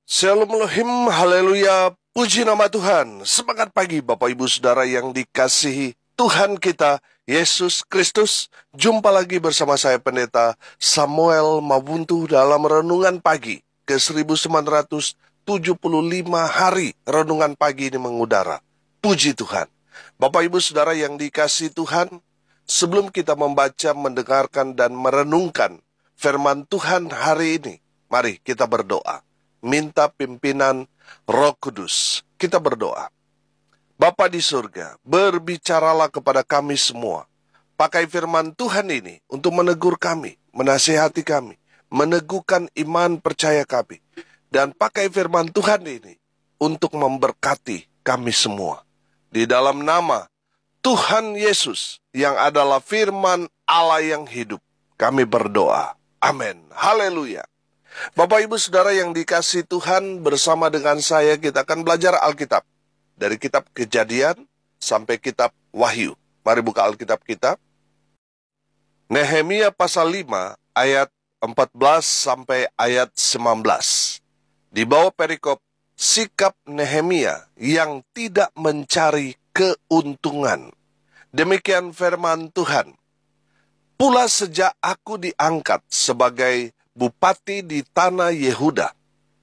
Shalom Elohim, haleluya, puji nama Tuhan. Semangat pagi Bapak Ibu Saudara yang dikasihi Tuhan kita, Yesus Kristus. Jumpa lagi bersama saya Pendeta Samuel Mabuntu dalam Renungan Pagi ke 1975 hari Renungan Pagi ini mengudara. Puji Tuhan. Bapak Ibu Saudara yang dikasihi Tuhan, sebelum kita membaca, mendengarkan, dan merenungkan firman Tuhan hari ini, mari kita berdoa. Minta pimpinan Roh Kudus. Kita berdoa. Bapa di surga, berbicaralah kepada kami semua. Pakai firman Tuhan ini untuk menegur kami, menasihati kami, meneguhkan iman percaya kami. Dan pakai firman Tuhan ini untuk memberkati kami semua. Di dalam nama Tuhan Yesus yang adalah firman Allah yang hidup, kami berdoa. Amin. Haleluya. Bapak Ibu Saudara yang dikasihi Tuhan, bersama dengan saya kita akan belajar Alkitab. Dari kitab Kejadian sampai kitab Wahyu. Mari buka Alkitab kita. Nehemia pasal 5 ayat 14 sampai ayat 19. Di bawah perikop, sikap Nehemia yang tidak mencari keuntungan. Demikian firman Tuhan. Pula sejak aku diangkat sebagai bupati di tanah Yehuda,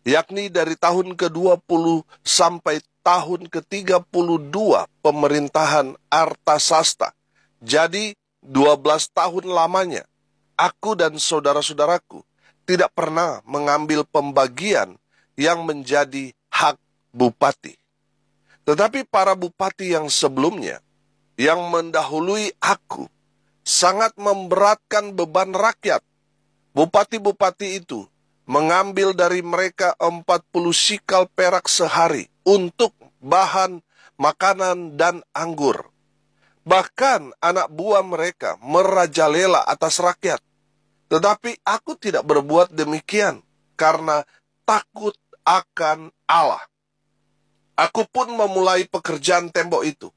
yakni dari tahun ke-20 sampai tahun ke-32 pemerintahan Artasasta. Jadi 12 tahun lamanya, aku dan saudara-saudaraku tidak pernah mengambil pembagian yang menjadi hak bupati. Tetapi para bupati yang sebelumnya, yang mendahului aku, sangat memberatkan beban rakyat. Bupati-bupati itu mengambil dari mereka 40 sikal perak sehari untuk bahan makanan dan anggur. Bahkan anak buah mereka merajalela atas rakyat. Tetapi aku tidak berbuat demikian karena takut akan Allah. Aku pun memulai pekerjaan tembok itu,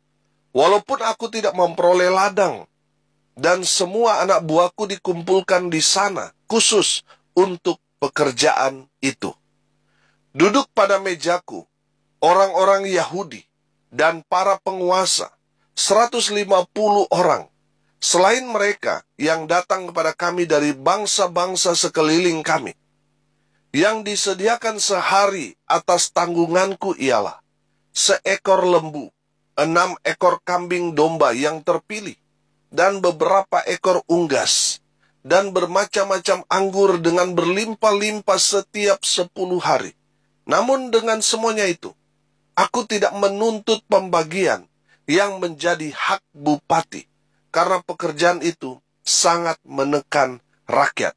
walaupun aku tidak memperoleh ladang. Dan semua anak buahku dikumpulkan di sana, khusus untuk pekerjaan itu. Duduk pada mejaku, orang-orang Yahudi dan para penguasa, 150 orang. Selain mereka yang datang kepada kami dari bangsa-bangsa sekeliling kami. Yang disediakan sehari atas tanggunganku ialah seekor lembu, 6 ekor kambing domba yang terpilih, dan beberapa ekor unggas, dan bermacam-macam anggur dengan berlimpah-limpah setiap 10 hari. Namun dengan semuanya itu, aku tidak menuntut pembagian yang menjadi hak bupati, karena pekerjaan itu sangat menekan rakyat.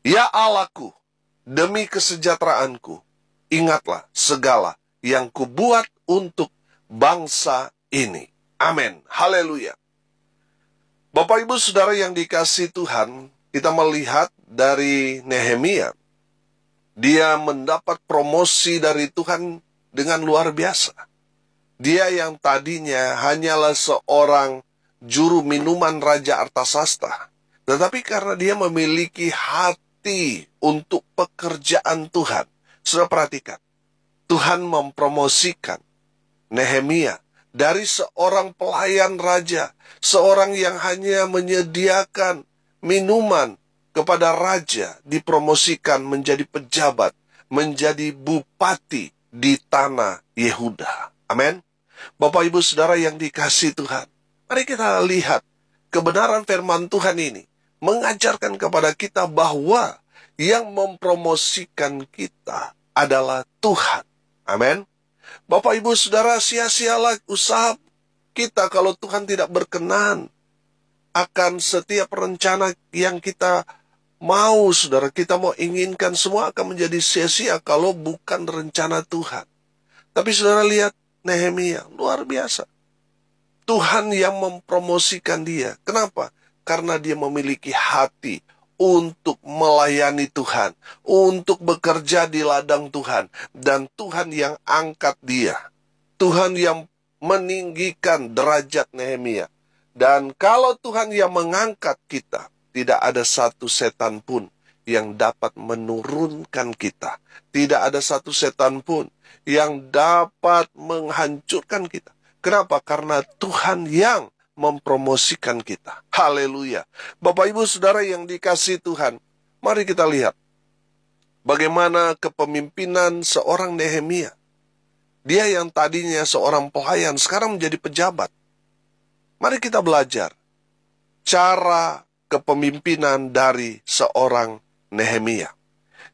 Ya Allahku, demi kesejahteraanku, ingatlah segala yang kubuat untuk bangsa ini. Amin. Haleluya. Bapak Ibu Saudara yang dikasihi Tuhan, kita melihat dari Nehemia, dia mendapat promosi dari Tuhan dengan luar biasa. Dia yang tadinya hanyalah seorang juru minuman Raja Artasasta, tetapi karena dia memiliki hati untuk pekerjaan Tuhan, sudah perhatikan, Tuhan mempromosikan Nehemia dari seorang pelayan raja, seorang yang hanya menyediakan minuman kepada raja, dipromosikan menjadi pejabat, menjadi bupati di tanah Yehuda. Amin. Bapak Ibu Saudara yang dikasihi Tuhan, mari kita lihat kebenaran firman Tuhan ini mengajarkan kepada kita bahwa yang mempromosikan kita adalah Tuhan. Amin. Bapak Ibu Saudara, sia-sialah usaha kita kalau Tuhan tidak berkenan akan setiap rencana yang kita mau, saudara. Kita mau inginkan, semua akan menjadi sia-sia kalau bukan rencana Tuhan. Tapi saudara lihat Nehemia, luar biasa. Tuhan yang mempromosikan dia. Kenapa? Karena dia memiliki hati untuk melayani Tuhan, untuk bekerja di ladang Tuhan, dan Tuhan yang angkat dia. Tuhan yang meninggikan derajat Nehemia. Dan kalau Tuhan yang mengangkat kita, tidak ada satu setan pun yang dapat menurunkan kita. Tidak ada satu setan pun yang dapat menghancurkan kita. Kenapa? Karena Tuhan yang mempromosikan kita. Haleluya. Bapak Ibu Saudara yang dikasihi Tuhan, mari kita lihat bagaimana kepemimpinan seorang Nehemia. Dia yang tadinya seorang pelayan, sekarang menjadi pejabat. Mari kita belajar cara kepemimpinan dari seorang Nehemia.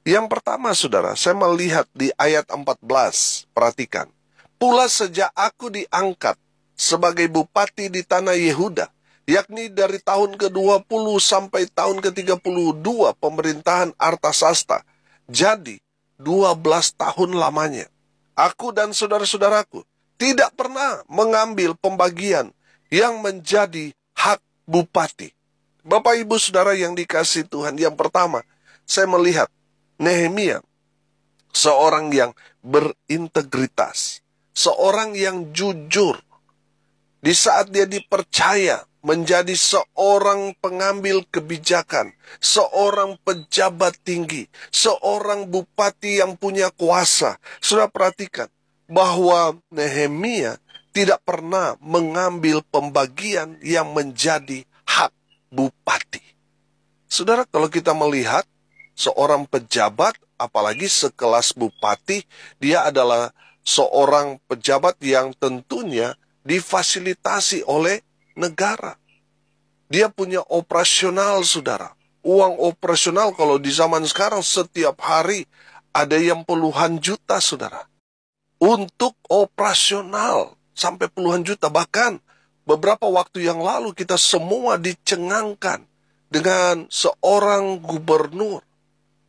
Yang pertama, saudara, saya melihat di ayat 14, perhatikan. Pula sejak aku diangkat sebagai bupati di tanah Yehuda, yakni dari tahun ke-20 sampai tahun ke-32 pemerintahan Artasasta, jadi 12 tahun lamanya, aku dan saudara-saudaraku tidak pernah mengambil pembagian yang menjadi hak bupati. Bapak Ibu Saudara yang dikasihi Tuhan, yang pertama, saya melihat Nehemia seorang yang berintegritas, seorang yang jujur. Di saat dia dipercaya menjadi seorang pengambil kebijakan, seorang pejabat tinggi, seorang bupati yang punya kuasa. Sudah perhatikan bahwa Nehemia tidak pernah mengambil pembagian yang menjadi hak bupati. Saudara, kalau kita melihat seorang pejabat, apalagi sekelas bupati, dia adalah seorang pejabat yang tentunya difasilitasi oleh negara. Dia punya operasional, saudara. Uang operasional kalau di zaman sekarang setiap hari ada yang puluhan juta, saudara. Untuk operasional sampai puluhan juta. Bahkan beberapa waktu yang lalu kita semua dicengangkan dengan seorang gubernur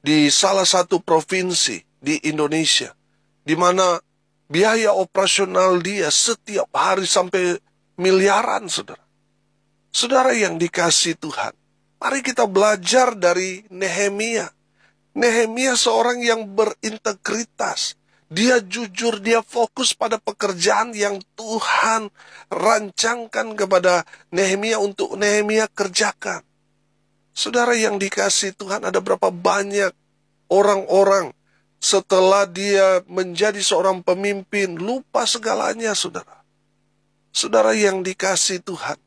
di salah satu provinsi di Indonesia, di mana biaya operasional dia setiap hari sampai miliaran, saudara. Saudara yang dikasihi Tuhan, mari kita belajar dari Nehemia. Nehemia seorang yang berintegritas. Dia jujur, dia fokus pada pekerjaan yang Tuhan rancangkan kepada Nehemia untuk Nehemia kerjakan. Saudara yang dikasihi Tuhan, ada berapa banyak orang-orang setelah dia menjadi seorang pemimpin lupa segalanya, saudara. Saudara yang dikasihi Tuhan,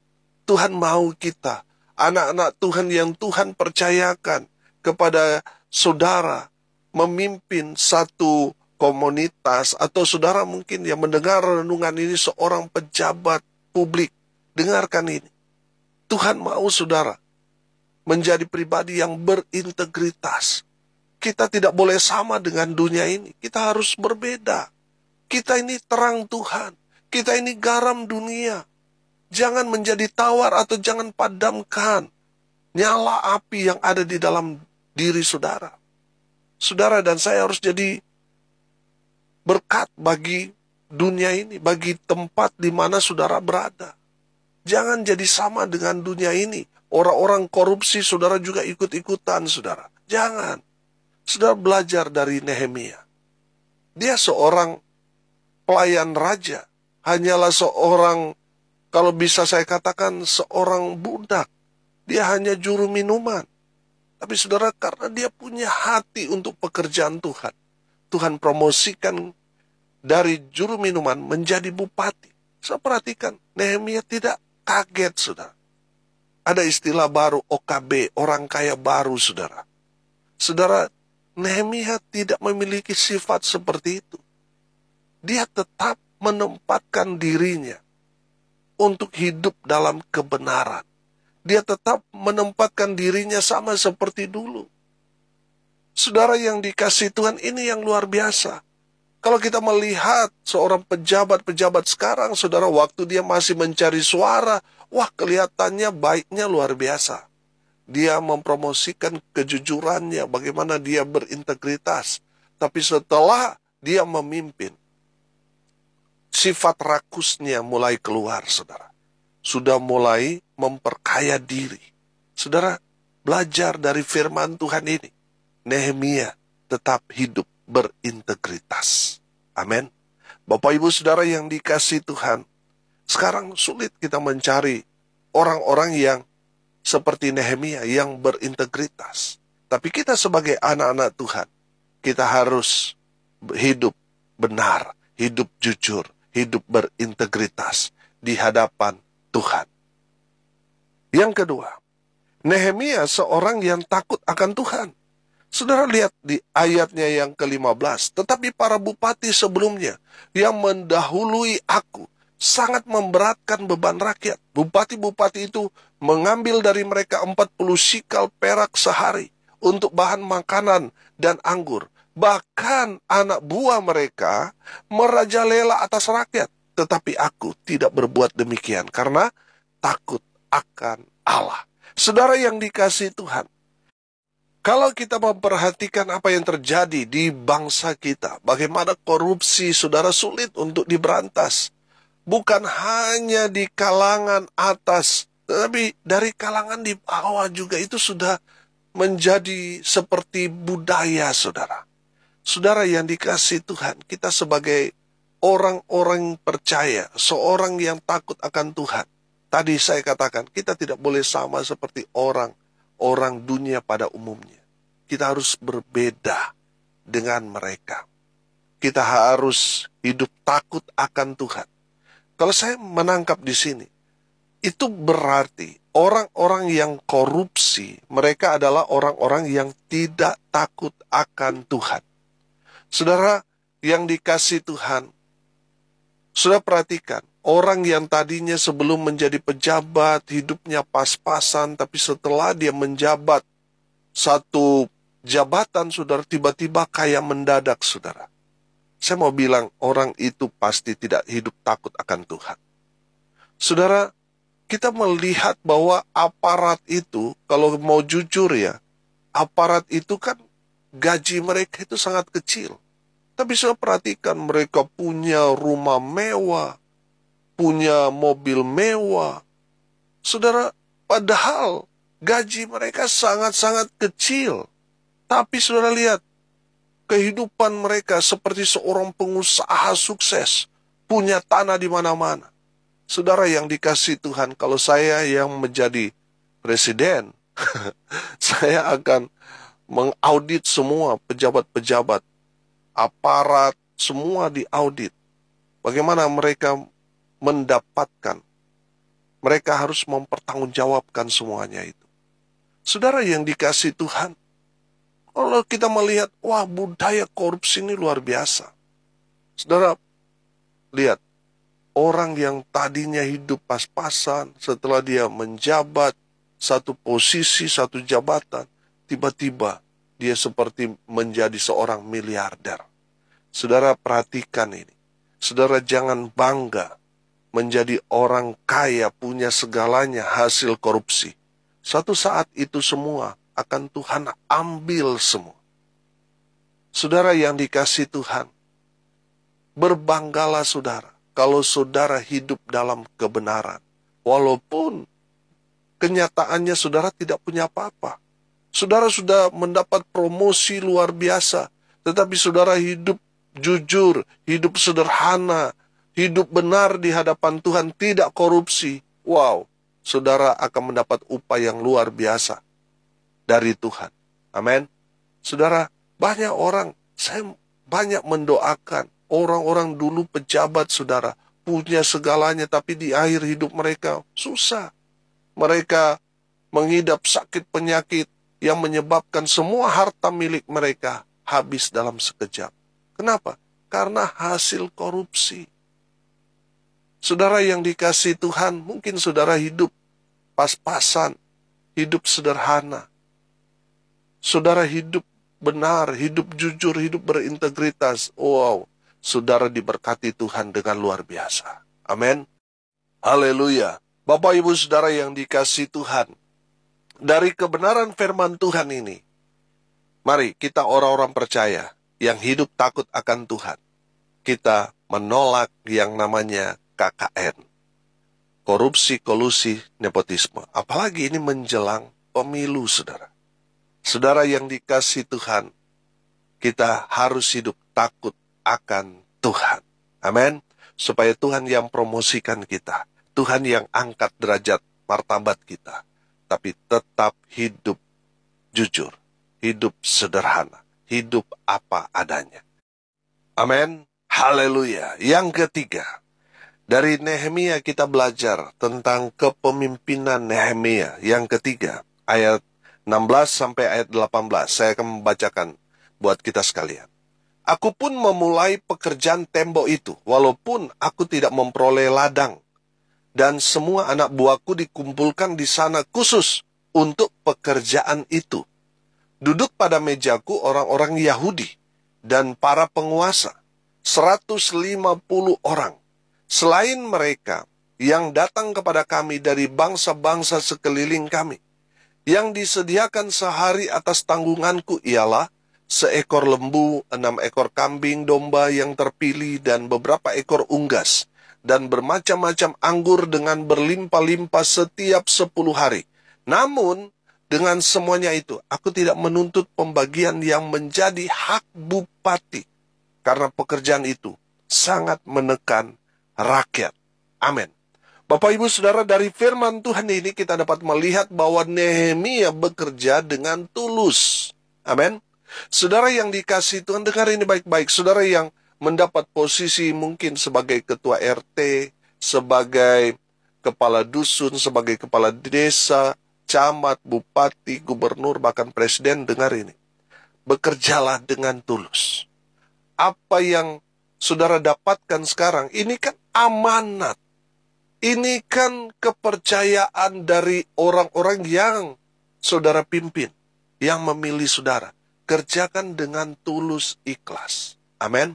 Tuhan mau kita, anak-anak Tuhan yang Tuhan percayakan kepada saudara, memimpin satu komunitas, atau saudara mungkin yang mendengar renungan ini seorang pejabat publik. Dengarkan ini. Tuhan mau saudara menjadi pribadi yang berintegritas. Kita tidak boleh sama dengan dunia ini. Kita harus berbeda. Kita ini terang Tuhan. Kita ini garam dunia. Jangan menjadi tawar atau jangan padamkan nyala api yang ada di dalam diri saudara. Saudara dan saya harus jadi berkat bagi dunia ini, bagi tempat di mana saudara berada. Jangan jadi sama dengan dunia ini. Orang-orang korupsi, saudara juga ikut-ikutan, saudara. Jangan. Saudara belajar dari Nehemia. Dia seorang pelayan raja. Hanyalah seorang, kalau bisa saya katakan, seorang budak. Dia hanya juru minuman. Tapi saudara, karena dia punya hati untuk pekerjaan Tuhan, Tuhan promosikan dari juru minuman menjadi bupati. Saya perhatikan, Nehemia tidak kaget, saudara. Ada istilah baru, OKB, orang kaya baru, saudara. Saudara, Nehemia tidak memiliki sifat seperti itu. Dia tetap menempatkan dirinya untuk hidup dalam kebenaran. Dia tetap menempatkan dirinya sama seperti dulu. Saudara yang dikasihi Tuhan, ini yang luar biasa. Kalau kita melihat seorang pejabat-pejabat sekarang, saudara, waktu dia masih mencari suara, wah kelihatannya baiknya luar biasa. Dia mempromosikan kejujurannya, bagaimana dia berintegritas. Tapi setelah dia memimpin, sifat rakusnya mulai keluar, saudara. Sudah mulai memperkaya diri. Saudara, belajar dari firman Tuhan ini. Nehemia tetap hidup berintegritas. Amin. Bapak Ibu Saudara yang dikasihi Tuhan, sekarang sulit kita mencari orang-orang yang seperti Nehemia yang berintegritas. Tapi kita sebagai anak-anak Tuhan, kita harus hidup benar, hidup jujur, hidup berintegritas di hadapan Tuhan. Yang kedua, Nehemia seorang yang takut akan Tuhan. Saudara lihat di ayatnya yang ke-15. Tetapi para bupati sebelumnya yang mendahului aku sangat memberatkan beban rakyat. Bupati-bupati itu mengambil dari mereka 40 sikal perak sehari untuk bahan makanan dan anggur. Bahkan anak buah mereka merajalela atas rakyat. Tetapi aku tidak berbuat demikian karena takut akan Allah. Saudara yang dikasihi Tuhan, kalau kita memperhatikan apa yang terjadi di bangsa kita, bagaimana korupsi, saudara, sulit untuk diberantas. Bukan hanya di kalangan atas, tetapi dari kalangan di bawah juga itu sudah menjadi seperti budaya, saudara. Saudara yang dikasihi Tuhan, kita sebagai orang-orang percaya, seorang yang takut akan Tuhan. Tadi saya katakan, kita tidak boleh sama seperti orang dunia pada umumnya. Kita harus berbeda dengan mereka. Kita harus hidup takut akan Tuhan. Kalau saya menangkap di sini, itu berarti orang-orang yang korupsi, mereka adalah orang-orang yang tidak takut akan Tuhan. Saudara yang dikasihi Tuhan, sudah perhatikan, orang yang tadinya sebelum menjadi pejabat, hidupnya pas-pasan, tapi setelah dia menjabat satu jabatan, saudara, tiba-tiba kaya mendadak, saudara. Saya mau bilang, orang itu pasti tidak hidup takut akan Tuhan. Saudara, kita melihat bahwa aparat itu, kalau mau jujur ya, aparat itu kan gaji mereka itu sangat kecil. Tapi saya perhatikan mereka punya rumah mewah, punya mobil mewah. Saudara, padahal gaji mereka sangat-sangat kecil. Tapi saudara lihat, kehidupan mereka seperti seorang pengusaha sukses, punya tanah di mana-mana. Saudara yang dikasihi Tuhan, kalau saya yang menjadi presiden, saya akan mengaudit semua pejabat-pejabat, aparat, semua diaudit. Bagaimana mereka mendapatkan, mereka harus mempertanggungjawabkan semuanya itu. Saudara yang dikasihi Tuhan, kalau kita melihat, wah, budaya korupsi ini luar biasa. Saudara, lihat, orang yang tadinya hidup pas-pasan, setelah dia menjabat satu posisi, satu jabatan, tiba-tiba dia seperti menjadi seorang miliarder. Saudara perhatikan ini. Saudara jangan bangga menjadi orang kaya, punya segalanya hasil korupsi. Suatu saat itu semua akan Tuhan ambil semua. Saudara yang dikasihi Tuhan, berbanggalah saudara kalau saudara hidup dalam kebenaran. Walaupun kenyataannya saudara tidak punya apa-apa. Saudara sudah mendapat promosi luar biasa, tetapi saudara hidup jujur, hidup sederhana, hidup benar di hadapan Tuhan, tidak korupsi. Wow, saudara akan mendapat upah yang luar biasa dari Tuhan. Amin. Saudara, banyak orang, saya banyak mendoakan orang-orang dulu pejabat, saudara, punya segalanya, tapi di akhir hidup mereka susah. Mereka mengidap sakit penyakit yang menyebabkan semua harta milik mereka habis dalam sekejap. Kenapa? Karena hasil korupsi. Saudara yang dikasihi Tuhan, mungkin saudara hidup pas-pasan, hidup sederhana. Saudara hidup benar, hidup jujur, hidup berintegritas. Wow, saudara diberkati Tuhan dengan luar biasa. Amin. Haleluya. Bapak Ibu Saudara yang dikasihi Tuhan, dari kebenaran firman Tuhan ini, mari kita orang-orang percaya yang hidup takut akan Tuhan, kita menolak yang namanya KKN. Korupsi, kolusi, nepotisme. Apalagi ini menjelang pemilu, saudara. Saudara yang dikasihi Tuhan, kita harus hidup takut akan Tuhan. Amin. Supaya Tuhan yang promosikan kita. Tuhan yang angkat derajat martabat kita. Tapi tetap hidup jujur. hidup sederhana, hidup apa adanya. Amin. Haleluya. Yang ketiga, dari Nehemia kita belajar tentang kepemimpinan Nehemia. Yang ketiga, ayat 16 sampai ayat 18. Saya akan membacakan buat kita sekalian. Aku pun memulai pekerjaan tembok itu, walaupun aku tidak memperoleh ladang. Dan semua anak buahku dikumpulkan di sana khusus untuk pekerjaan itu. Duduk pada mejaku orang-orang Yahudi dan para penguasa, 150 orang. Selain mereka yang datang kepada kami dari bangsa-bangsa sekeliling kami, yang disediakan sehari atas tanggunganku ialah seekor lembu, 6 ekor kambing domba yang terpilih, dan beberapa ekor unggas, dan bermacam-macam anggur dengan berlimpah-limpah setiap 10 hari. Namun, dengan semuanya itu, aku tidak menuntut pembagian yang menjadi hak bupati, karena pekerjaan itu sangat menekan rakyat. Amin. Bapak Ibu Saudara, dari firman Tuhan ini kita dapat melihat bahwa Nehemia bekerja dengan tulus. Amin. Saudara yang dikasihi Tuhan, dengar ini baik-baik. Saudara yang mendapat posisi mungkin sebagai ketua RT, sebagai kepala dusun, sebagai kepala desa, camat, bupati, gubernur, bahkan presiden, dengar ini. Bekerjalah dengan tulus. Apa yang saudara dapatkan sekarang, ini kan amanat. Ini kan kepercayaan dari orang-orang yang saudara pimpin, yang memilih saudara. Kerjakan dengan tulus ikhlas. Amin.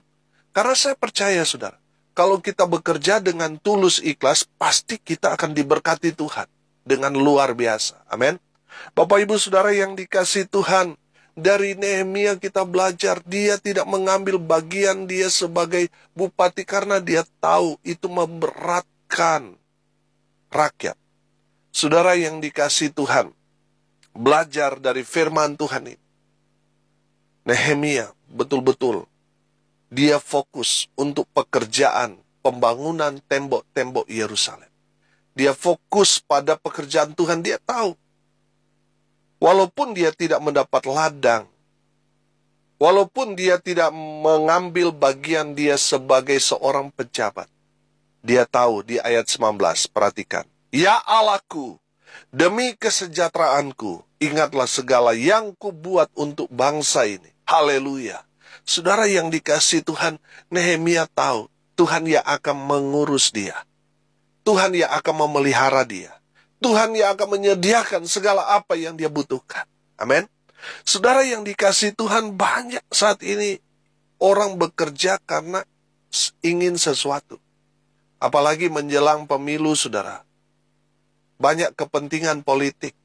Karena saya percaya saudara, kalau kita bekerja dengan tulus ikhlas, pasti kita akan diberkati Tuhan dengan luar biasa. Amin. Bapak Ibu Saudara yang dikasihi Tuhan, dari Nehemia kita belajar, dia tidak mengambil bagian dia sebagai bupati karena dia tahu itu memberatkan rakyat. Saudara yang dikasihi Tuhan, belajar dari firman Tuhan ini. Nehemia betul-betul dia fokus untuk pekerjaan pembangunan tembok-tembok Yerusalem. Dia fokus pada pekerjaan Tuhan, dia tahu. Walaupun dia tidak mendapat ladang, walaupun dia tidak mengambil bagian dia sebagai seorang pejabat, dia tahu di ayat 19, perhatikan. Ya Allahku, demi kesejahteraanku, ingatlah segala yang kubuat untuk bangsa ini. Haleluya. Saudara yang dikasihi Tuhan, Nehemia tahu Tuhan yang akan mengurus dia. Tuhan yang akan memelihara dia. Tuhan yang akan menyediakan segala apa yang dia butuhkan. Amin. Saudara yang dikasihi Tuhan, banyak saat ini orang bekerja karena ingin sesuatu. Apalagi menjelang pemilu, saudara. Banyak kepentingan politik.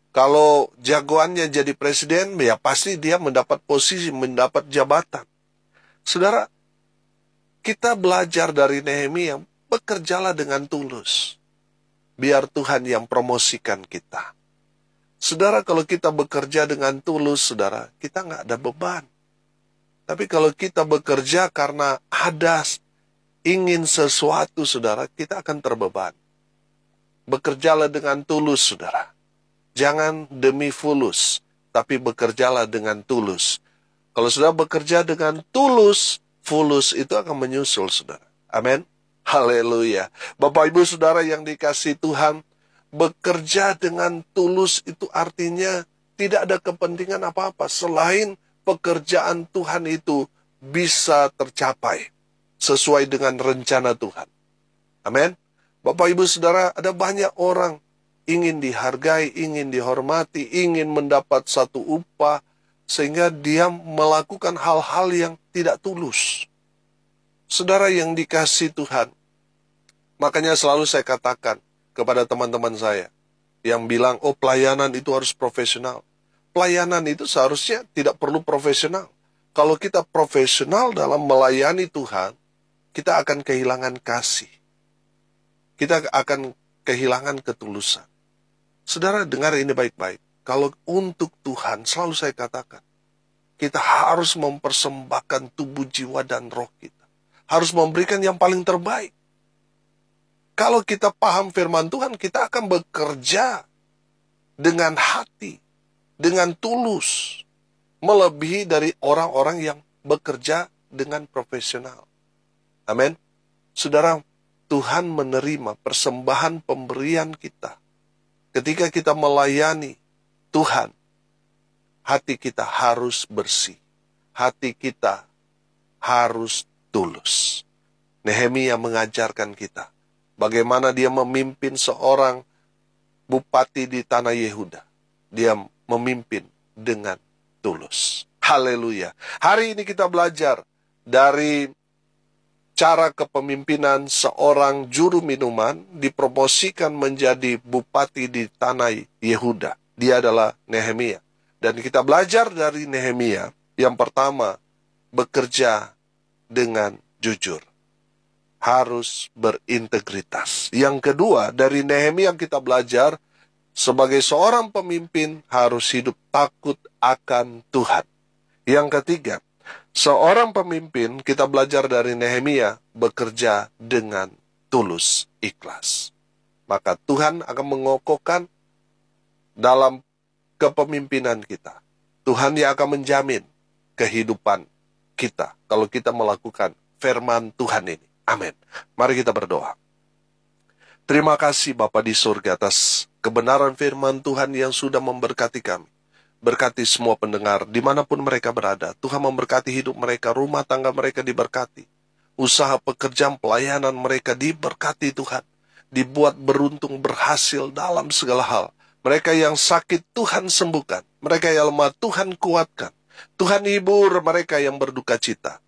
Kalau jagoannya jadi presiden, ya pasti dia mendapat posisi, mendapat jabatan. Saudara, kita belajar dari Nehemia, bekerjalah dengan tulus. Biar Tuhan yang promosikan kita. Saudara, kalau kita bekerja dengan tulus, saudara, kita nggak ada beban. Tapi kalau kita bekerja karena ada ingin sesuatu, saudara, kita akan terbeban. Bekerjalah dengan tulus, saudara. Jangan demi fulus, tapi bekerjalah dengan tulus. Kalau sudah bekerja dengan tulus, fulus itu akan menyusul, saudara. Amin. Haleluya. Bapak Ibu Saudara yang dikasihi Tuhan, bekerja dengan tulus itu artinya tidak ada kepentingan apa-apa selain pekerjaan Tuhan itu bisa tercapai sesuai dengan rencana Tuhan. Amin. Bapak Ibu Saudara, ada banyak orang ingin dihargai, ingin dihormati, ingin mendapat satu upah, sehingga dia melakukan hal-hal yang tidak tulus. Saudara yang dikasihi Tuhan, makanya selalu saya katakan kepada teman-teman saya yang bilang, oh pelayanan itu harus profesional. Pelayanan itu seharusnya tidak perlu profesional. Kalau kita profesional dalam melayani Tuhan, kita akan kehilangan kasih. Kita akan kehilangan ketulusan. Saudara dengar ini baik-baik. Kalau untuk Tuhan, selalu saya katakan, kita harus mempersembahkan tubuh, jiwa, dan roh kita. Harus memberikan yang paling terbaik. Kalau kita paham firman Tuhan, kita akan bekerja dengan hati. dengan tulus, melebihi dari orang-orang yang bekerja dengan profesional. Amin. Saudara, Tuhan menerima persembahan pemberian kita. Ketika kita melayani Tuhan, hati kita harus bersih. Hati kita harus tulus. Nehemia mengajarkan kita bagaimana dia memimpin seorang bupati di tanah Yehuda. Dia memimpin dengan tulus. Haleluya. Hari ini kita belajar dari cara kepemimpinan seorang juru minuman dipromosikan menjadi bupati di tanah Yehuda. Dia adalah Nehemia. Dan kita belajar dari Nehemia, yang pertama, bekerja dengan jujur. Harus berintegritas. Yang kedua, dari Nehemia yang kita belajar, sebagai seorang pemimpin harus hidup takut akan Tuhan. Yang ketiga, seorang pemimpin, kita belajar dari Nehemia, bekerja dengan tulus, ikhlas. Maka Tuhan akan mengokohkan dalam kepemimpinan kita. Tuhan yang akan menjamin kehidupan kita kalau kita melakukan firman Tuhan ini. Amin. Mari kita berdoa. Terima kasih Bapa di surga atas kebenaran firman Tuhan yang sudah memberkati kami. Berkati semua pendengar dimanapun mereka berada. Tuhan memberkati hidup mereka, rumah tangga mereka diberkati. Usaha pekerjaan pelayanan mereka diberkati Tuhan. Dibuat beruntung berhasil dalam segala hal. Mereka yang sakit Tuhan sembuhkan. Mereka yang lemah Tuhan kuatkan. Tuhan hibur mereka yang berduka cita.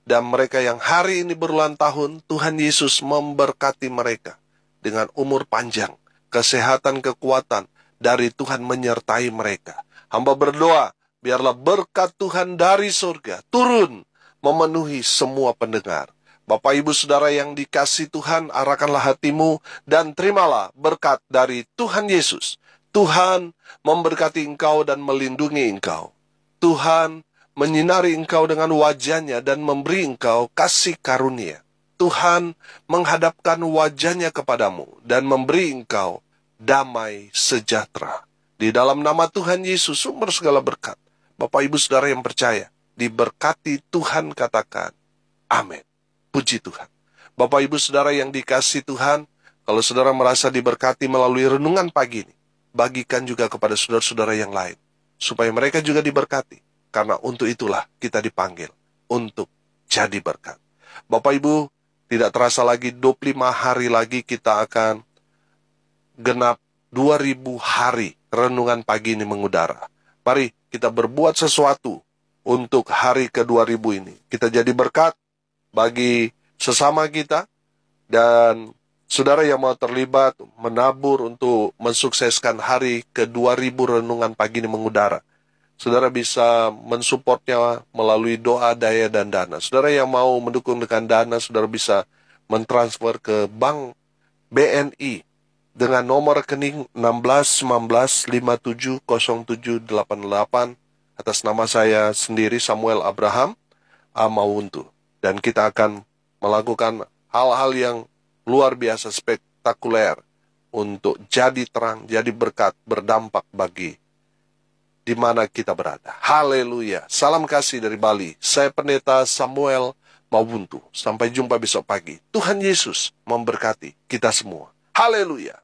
Dan mereka yang hari ini berulang tahun, Tuhan Yesus memberkati mereka. Dengan umur panjang, kesehatan, kekuatan dari Tuhan menyertai mereka. Hamba berdoa, biarlah berkat Tuhan dari surga turun memenuhi semua pendengar. Bapak Ibu Saudara yang dikasihi Tuhan, arahkanlah hatimu dan terimalah berkat dari Tuhan Yesus. Tuhan memberkati engkau dan melindungi engkau. Tuhan menyinari engkau dengan wajahnya dan memberi engkau kasih karunia. Tuhan menghadapkan wajahnya kepadamu dan memberi engkau damai sejahtera. Di dalam nama Tuhan Yesus, sumber segala berkat. Bapak Ibu Saudara yang percaya, diberkati Tuhan, katakan, amin. Puji Tuhan. Bapak Ibu Saudara yang dikasihi Tuhan, kalau saudara merasa diberkati melalui renungan pagi ini, bagikan juga kepada saudara-saudara yang lain, supaya mereka juga diberkati. Karena untuk itulah kita dipanggil, untuk jadi berkat. Bapak Ibu, tidak terasa lagi 25 hari lagi kita akan genap 2000 hari renungan pagi ini mengudara. Mari kita berbuat sesuatu untuk hari ke-2000 ini. Kita jadi berkat bagi sesama kita, dan saudara yang mau terlibat menabur untuk mensukseskan hari ke-2000 renungan pagi ini mengudara. Saudara bisa mensupportnya melalui doa, daya, dan dana. Saudara yang mau mendukung dengan dana, saudara bisa mentransfer ke Bank BNI dengan nomor rekening 1619570788 atas nama saya sendiri, Samuel Abraham Amawuntu. Dan kita akan melakukan hal-hal yang luar biasa spektakuler untuk jadi terang, jadi berkat, berdampak bagi di mana kita berada. Haleluya. Salam kasih dari Bali. Saya Pendeta Samuel Mawuntu. Sampai jumpa besok pagi. Tuhan Yesus memberkati kita semua. Haleluya.